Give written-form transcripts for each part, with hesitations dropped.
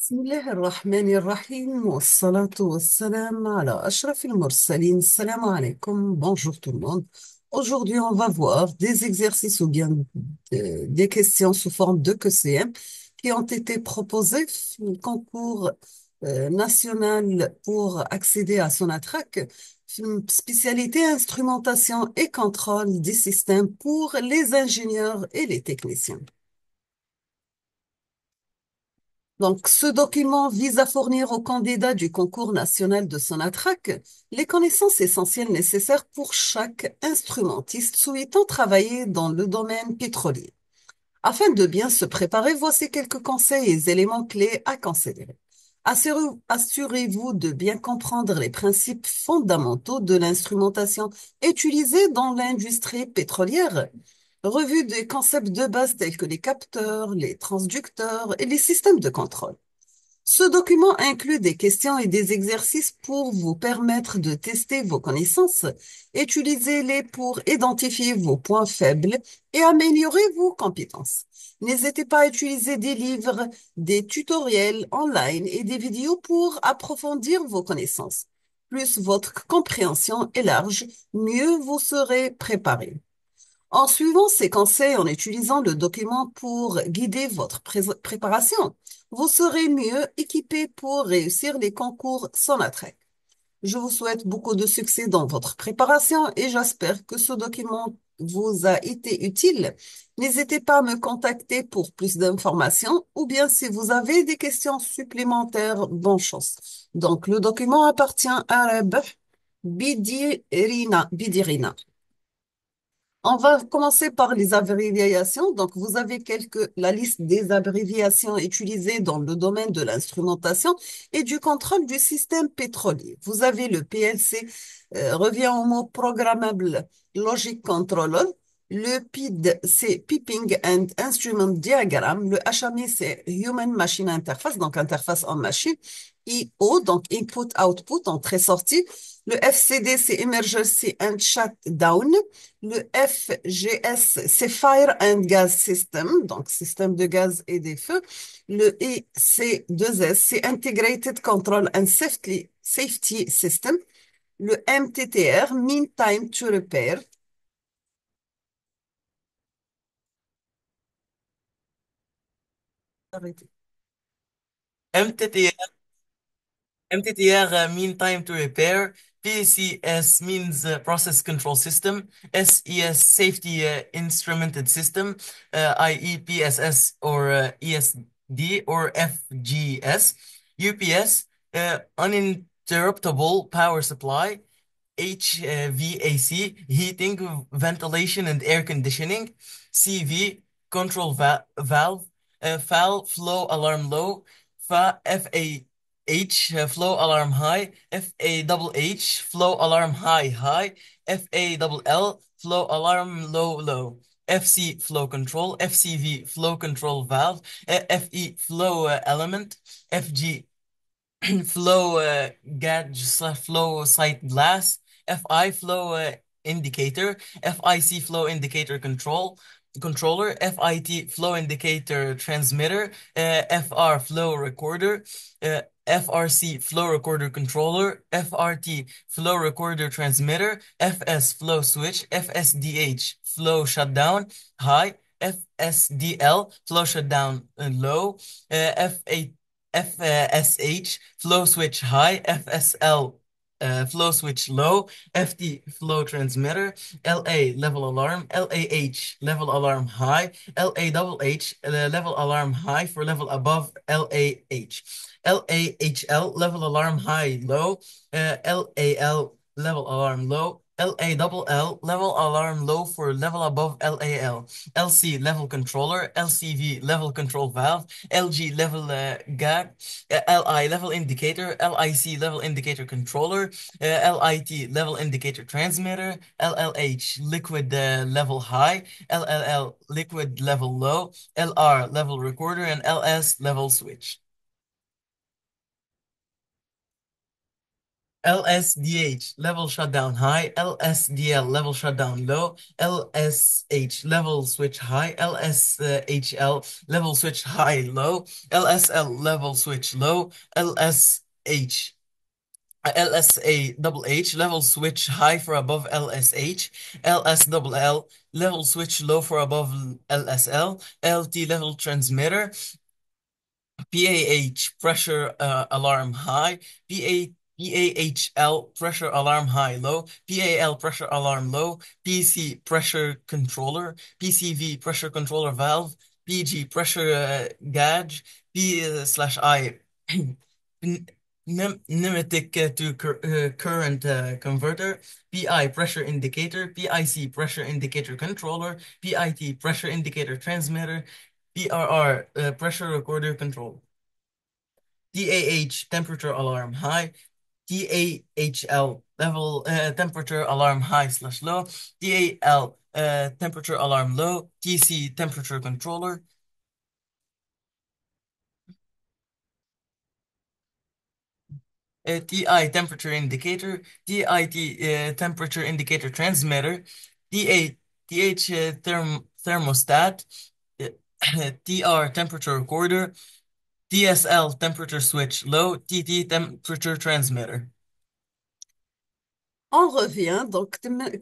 بسم الله الرحمن الرحيم والصلاة والسلام على أشرف المرسلين. Salam alaikum, bonjour tout le monde. Aujourd'hui, on va voir des exercices ou bien des questions sous forme de QCM qui ont été proposés au concours national pour accéder à Sonatrach, spécialité instrumentation et contrôle des systèmes pour les ingénieurs et les techniciens. Donc, ce document vise à fournir aux candidats du concours national de Sonatrach les connaissances essentielles nécessaires pour chaque instrumentiste souhaitant travailler dans le domaine pétrolier. Afin de bien se préparer, voici quelques conseils et éléments clés à considérer. Assurez-vous de bien comprendre les principes fondamentaux de l'instrumentation utilisée dans l'industrie pétrolière. Revue des concepts de base tels que les capteurs, les transducteurs et les systèmes de contrôle. Ce document inclut des questions et des exercices pour vous permettre de tester vos connaissances. Utilisez-les pour identifier vos points faibles et améliorer vos compétences. N'hésitez pas à utiliser des livres, des tutoriels online et des vidéos pour approfondir vos connaissances. Plus votre compréhension est large, mieux vous serez préparé. En suivant ces conseils, en utilisant le document pour guider votre préparation, vous serez mieux équipé pour réussir les concours Sonatrach. Je vous souhaite beaucoup de succès dans votre préparation et j'espère que ce document vous a été utile. N'hésitez pas à me contacter pour plus d'informations ou bien si vous avez des questions supplémentaires, bonne chance. Donc, le document appartient à Rabah Bidirina. On va commencer par les abréviations. Donc, vous avez la liste des abréviations utilisées dans le domaine de l'instrumentation et du contrôle du système pétrolier. Vous avez le PLC, revient au mot Programmable Logic Controller. Le PID, c'est Piping and Instrument Diagram. Le HMI, c'est Human Machine Interface, donc interface en machine. IO, donc Input Output, entrée-sortie. Le FCD, c'est Emergency and Shutdown. Le FGS, c'est Fire and Gas System, donc système de gaz et des feux. Le IC2S, c'est Integrated Control and Safety System. Le MTTR, Mean Time to Repair. Arrêtez. MTTR, MTTR mean time to repair. PCS means process control system. SES safety instrumented system, i.e. PSS or ESD or FGS. UPS, uninterruptible power supply. HVAC, heating, ventilation, and air conditioning. CV, control valve. FAL, flow alarm low. FAH, flow alarm high. FAHH, flow alarm high high. FALL, flow alarm low low. FC, flow control. FCV, flow control valve. FE, flow element. FG, flow gauge slash flow sight glass. FI, flow indicator. FIC, flow indicator controller. FIT, flow indicator transmitter. FR, flow recorder. FRC, flow recorder controller. FRT, flow recorder transmitter. FS, flow switch. FSDH, flow shutdown high. FSDL, flow shutdown low. FSH, flow switch high. FSL, flow switch low. FT, flow transmitter. LA, level alarm. LAH, level alarm high. LAHH, level alarm high for level above LAH. LAHL, level alarm high low. LAL, level alarm low. LALL, level alarm low for level above LAL. LC, level controller. LCV, level control valve. LG, level gag. LI, level indicator. LIC, level indicator controller. LIT, level indicator transmitter. LLH, liquid level high. LLL, liquid level low. LR, level recorder. And LS, level switch. LSDH level shutdown high, LSDL level shutdown low, LSH level switch high, LSHL level switch high low, LSL level switch low, LSH LSA double H level switch high for above LSH, LS double L level switch low for above LSL, LT level transmitter, PAH pressure alarm high, PAHL pressure alarm high low, PAL pressure alarm low, PC pressure controller, PCV pressure controller valve, PG pressure gauge, P slash I pneumatic to current converter, PI pressure indicator, PIC pressure indicator controller, PIT pressure indicator transmitter, PRR pressure recorder control. TAH temperature alarm high, TAHL level temperature alarm high slash low, TAL temperature alarm low, TC temperature controller, TI temperature indicator, TIT temperature indicator transmitter, TH thermostat, TR temperature recorder, TSL temperature switch low, TT temperature transmitter. On revient, donc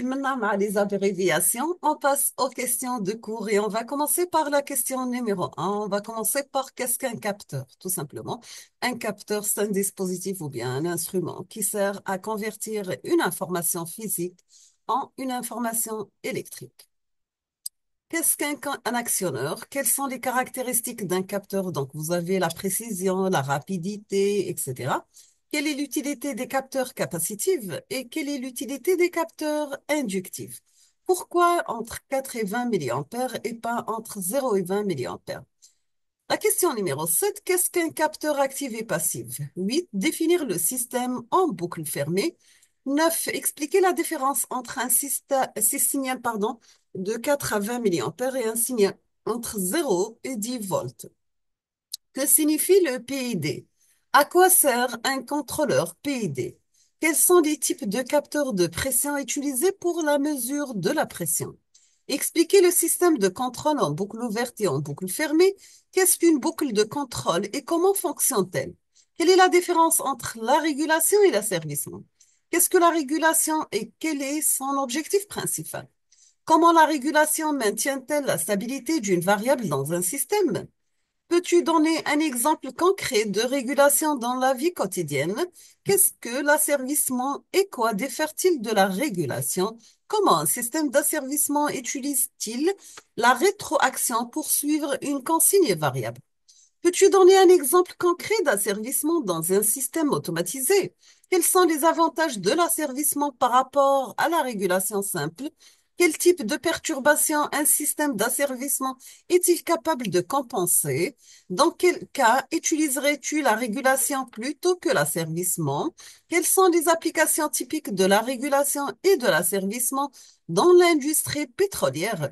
maintenant à les abréviations, on passe aux questions de cours et on va commencer par la question numéro un. On va commencer par qu'est-ce qu'un capteur, tout simplement. Un capteur, c'est un dispositif ou bien un instrument qui sert à convertir une information physique en une information électrique. Qu'est-ce qu'un actionneur? Quelles sont les caractéristiques d'un capteur? Donc, vous avez la précision, la rapidité, etc. Quelle est l'utilité des capteurs capacitifs et quelle est l'utilité des capteurs inductifs? Pourquoi entre 4 et 20 milliampères et pas entre 0 et 20 milliampères? La question numéro 7, qu'est-ce qu'un capteur actif et passif? 8, définir le système en boucle fermée. 9, expliquer la différence entre un signal de 4 à 20 milliampères et un signal entre 0 et 10 volts. Que signifie le PID? À quoi sert un contrôleur PID? Quels sont les types de capteurs de pression utilisés pour la mesure de la pression? Expliquez le système de contrôle en boucle ouverte et en boucle fermée. Qu'est-ce qu'une boucle de contrôle et comment fonctionne-t-elle? Quelle est la différence entre la régulation et l'asservissement? Qu'est-ce que la régulation et quel est son objectif principal? Comment la régulation maintient-elle la stabilité d'une variable dans un système? Peux-tu donner un exemple concret de régulation dans la vie quotidienne? Qu'est-ce que l'asservissement et quoi diffère-t-il de la régulation? Comment un système d'asservissement utilise-t-il la rétroaction pour suivre une consigne variable? Peux-tu donner un exemple concret d'asservissement dans un système automatisé? Quels sont les avantages de l'asservissement par rapport à la régulation simple? Quel type de perturbation un système d'asservissement est-il capable de compenser? Dans quel cas utiliserais-tu la régulation plutôt que l'asservissement? Quelles sont les applications typiques de la régulation et de l'asservissement dans l'industrie pétrolière?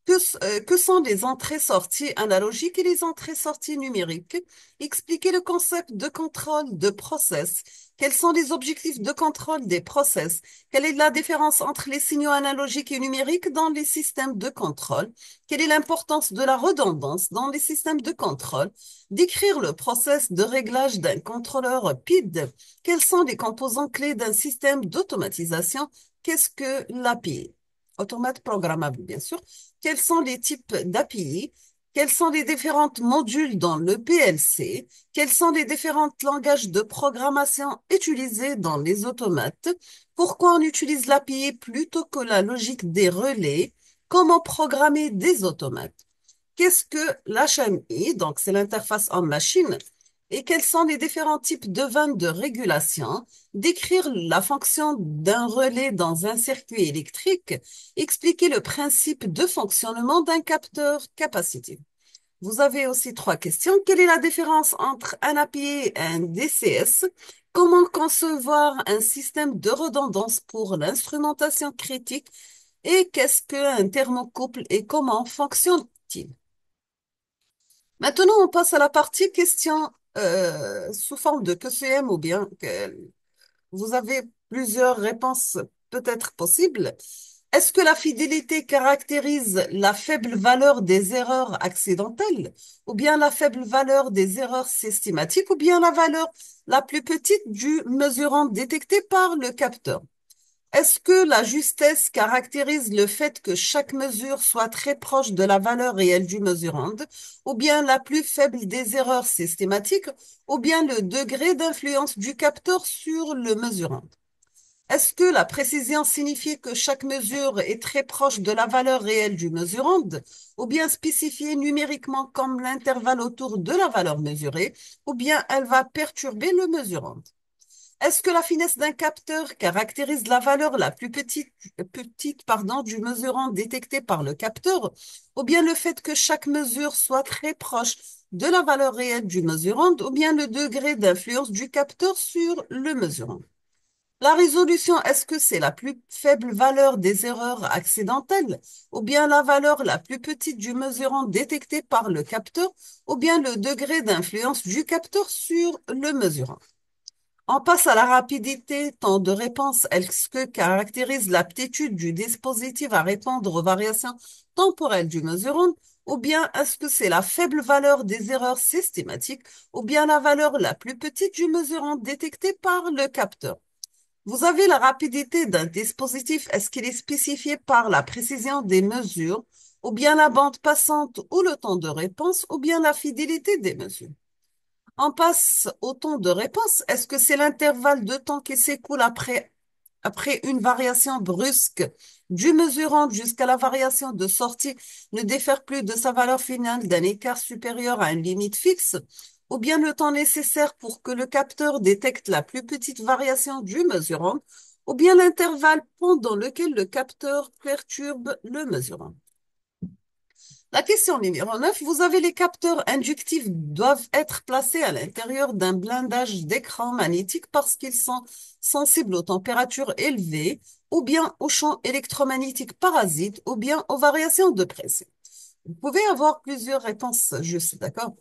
Que sont les entrées-sorties analogiques et les entrées-sorties numériques? Expliquez le concept de contrôle de process. Quels sont les objectifs de contrôle des process? Quelle est la différence entre les signaux analogiques et numériques dans les systèmes de contrôle? Quelle est l'importance de la redondance dans les systèmes de contrôle? Décrire le process de réglage d'un contrôleur PID. Quels sont les composants clés d'un système d'automatisation? Qu'est-ce que l'API? Automate programmable, bien sûr. Quels sont les types d'API? Quels sont les différents modules dans le PLC? Quels sont les différents langages de programmation utilisés dans les automates? Pourquoi on utilise l'API plutôt que la logique des relais? Comment programmer des automates? Qu'est-ce que l'HMI? Donc, c'est l'interface en machine. Et quels sont les différents types de vannes de régulation? Décrire la fonction d'un relais dans un circuit électrique. Expliquer le principe de fonctionnement d'un capteur capacitif. Vous avez aussi trois questions. Quelle est la différence entre un API et un DCS? Comment concevoir un système de redondance pour l'instrumentation critique? Et qu'est-ce qu'un thermocouple et comment fonctionne-t-il? Maintenant, on passe à la partie question sous forme de QCM ou bien Vous avez plusieurs réponses peut-être possibles. Est-ce que la fidélité caractérise la faible valeur des erreurs accidentelles, ou bien la faible valeur des erreurs systématiques, ou bien la valeur la plus petite du mesurant détecté par le capteur? Est-ce que la justesse caractérise le fait que chaque mesure soit très proche de la valeur réelle du mesurand, ou bien la plus faible des erreurs systématiques, ou bien le degré d'influence du capteur sur le mesurand? Est-ce que la précision signifie que chaque mesure est très proche de la valeur réelle du mesurand, ou bien spécifiée numériquement comme l'intervalle autour de la valeur mesurée, ou bien elle va perturber le mesurand? Est-ce que la finesse d'un capteur caractérise la valeur la plus petite, du mesurant détecté par le capteur, ou bien le fait que chaque mesure soit très proche de la valeur réelle du mesurant, ou bien le degré d'influence du capteur sur le mesurant? La résolution, est-ce que c'est la plus faible valeur des erreurs accidentelles, ou bien la valeur la plus petite du mesurant détecté par le capteur, ou bien le degré d'influence du capteur sur le mesurant? On passe à la rapidité, temps de réponse. Est-ce que caractérise l'aptitude du dispositif à répondre aux variations temporelles du mesurant, ou bien est-ce que c'est la faible valeur des erreurs systématiques, ou bien la valeur la plus petite du mesurant détecté par le capteur? Vous avez la rapidité d'un dispositif. Est-ce qu'il est spécifié par la précision des mesures, ou bien la bande passante ou le temps de réponse, ou bien la fidélité des mesures? On passe au temps de réponse. Est-ce que c'est l'intervalle de temps qui s'écoule après une variation brusque du mesurant jusqu'à la variation de sortie ne diffère plus de sa valeur finale d'un écart supérieur à une limite fixe, ou bien le temps nécessaire pour que le capteur détecte la plus petite variation du mesurant, ou bien l'intervalle pendant lequel le capteur perturbe le mesurant? La question numéro 9, vous avez les capteurs inductifs doivent être placés à l'intérieur d'un blindage d'écran magnétique parce qu'ils sont sensibles aux températures élevées ou bien aux champs électromagnétiques parasites ou bien aux variations de pression. Vous pouvez avoir plusieurs réponses justes, d'accord?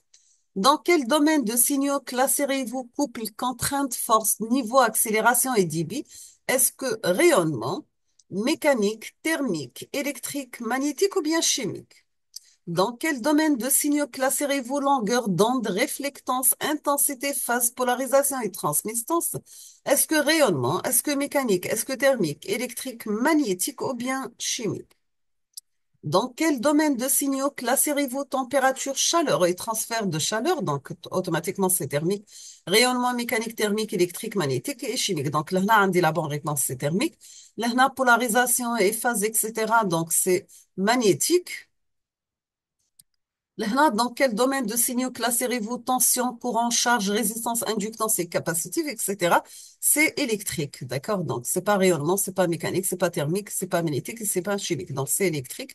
Dans quel domaine de signaux classerez-vous couple, contrainte, force, niveau, accélération et débit? Est-ce que rayonnement, mécanique, thermique, électrique, magnétique ou bien chimique? Dans quel domaine de signaux classerez-vous longueur d'onde, réflectance, intensité, phase, polarisation et transmittance? Est-ce que rayonnement, est-ce que mécanique, est-ce que thermique, électrique, magnétique ou bien chimique? Dans quel domaine de signaux classerez-vous température, chaleur et transfert de chaleur? Donc, automatiquement, c'est thermique. Rayonnement mécanique, thermique, électrique, magnétique et chimique. Donc, là, on dit la bonne réponse, c'est thermique. Là, polarisation et phase, etc. Donc, c'est magnétique. Là, dans quel domaine de signaux classerez-vous tension, courant, charge, résistance, inductance et capacitive, etc. C'est électrique, d'accord? Donc, c'est pas rayonnement, c'est pas mécanique, c'est pas thermique, c'est pas magnétique et c'est pas chimique. Donc, c'est électrique.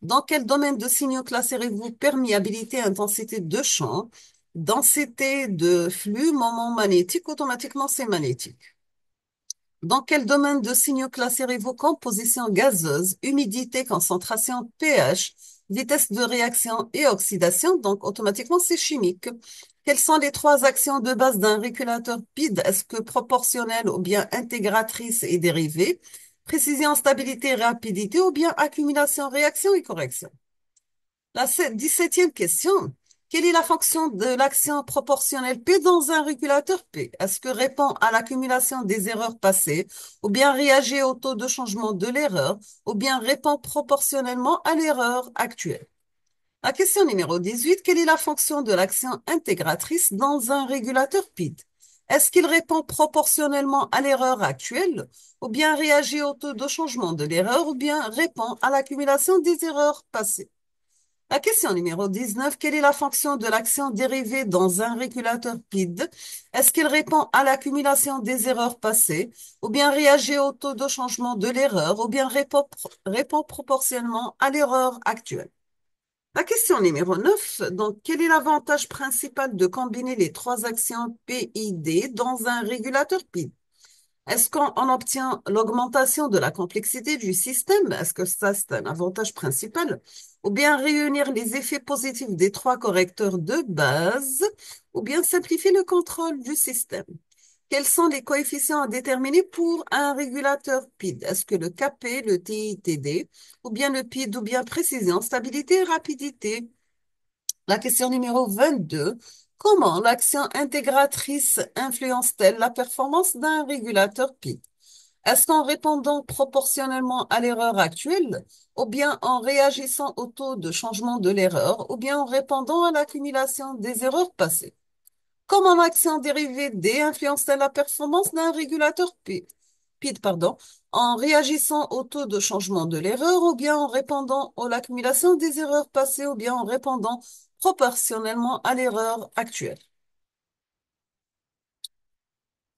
Dans quel domaine de signaux classerez-vous perméabilité, intensité de champ, densité de flux, moment magnétique? Automatiquement, c'est magnétique. Dans quel domaine de signaux classerez-vous composition gazeuse, humidité, concentration, pH, vitesse de réaction et oxydation? Donc, automatiquement, c'est chimique. Quelles sont les trois actions de base d'un régulateur PID? Est-ce que proportionnelle ou bien intégratrice et dérivée? Précision, stabilité, rapidité ou bien accumulation, réaction et correction? La 17e question. Quelle est la fonction de l'action proportionnelle P dans un régulateur P? Est-ce que répond à l'accumulation des erreurs passées, ou bien réagit au taux de changement de l'erreur, ou bien répond proportionnellement à l'erreur actuelle? La question numéro 18. Quelle est la fonction de l'action intégratrice dans un régulateur PID? Est-ce qu'il répond proportionnellement à l'erreur actuelle, ou bien réagit au taux de changement de l'erreur, ou bien répond à l'accumulation des erreurs passées? La question numéro 19. Quelle est la fonction de l'action dérivée dans un régulateur PID? Est-ce qu'il répond à l'accumulation des erreurs passées, ou bien réagit au taux de changement de l'erreur, ou bien répond proportionnellement à l'erreur actuelle? La question numéro 9. Donc, quel est l'avantage principal de combiner les trois actions PID dans un régulateur PID? Est-ce qu'on obtient l'augmentation de la complexité du système? Est-ce que ça, c'est un avantage principal? Ou bien réunir les effets positifs des trois correcteurs de base? Ou bien simplifier le contrôle du système? Quels sont les coefficients à déterminer pour un régulateur PID? Est-ce que le KP, le TITD, ou bien le PID, ou bien précision, stabilité et rapidité? La question numéro 22. Comment l'action intégratrice influence-t-elle la performance d'un régulateur PID? Est-ce qu'en répondant proportionnellement à l'erreur actuelle, ou bien en réagissant au taux de changement de l'erreur, ou bien en répondant à l'accumulation des erreurs passées? Comment l'action dérivée D influence-t-elle la performance d'un régulateur PID, pardon, en réagissant au taux de changement de l'erreur, ou bien en répondant à l'accumulation des erreurs passées, ou bien en répondant proportionnellement à l'erreur actuelle?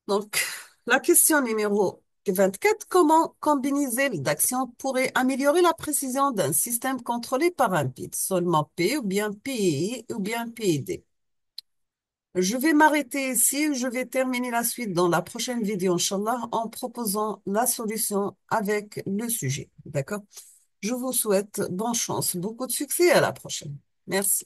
Donc, la question numéro 24, comment combinaison d'actions pourrait améliorer la précision d'un système contrôlé par un PID, seulement P ou bien PI ou bien PID? Je vais m'arrêter ici, je vais terminer la suite dans la prochaine vidéo, Inch'Allah, en proposant la solution avec le sujet. D'accord? Je vous souhaite bonne chance, beaucoup de succès et à la prochaine. Merci.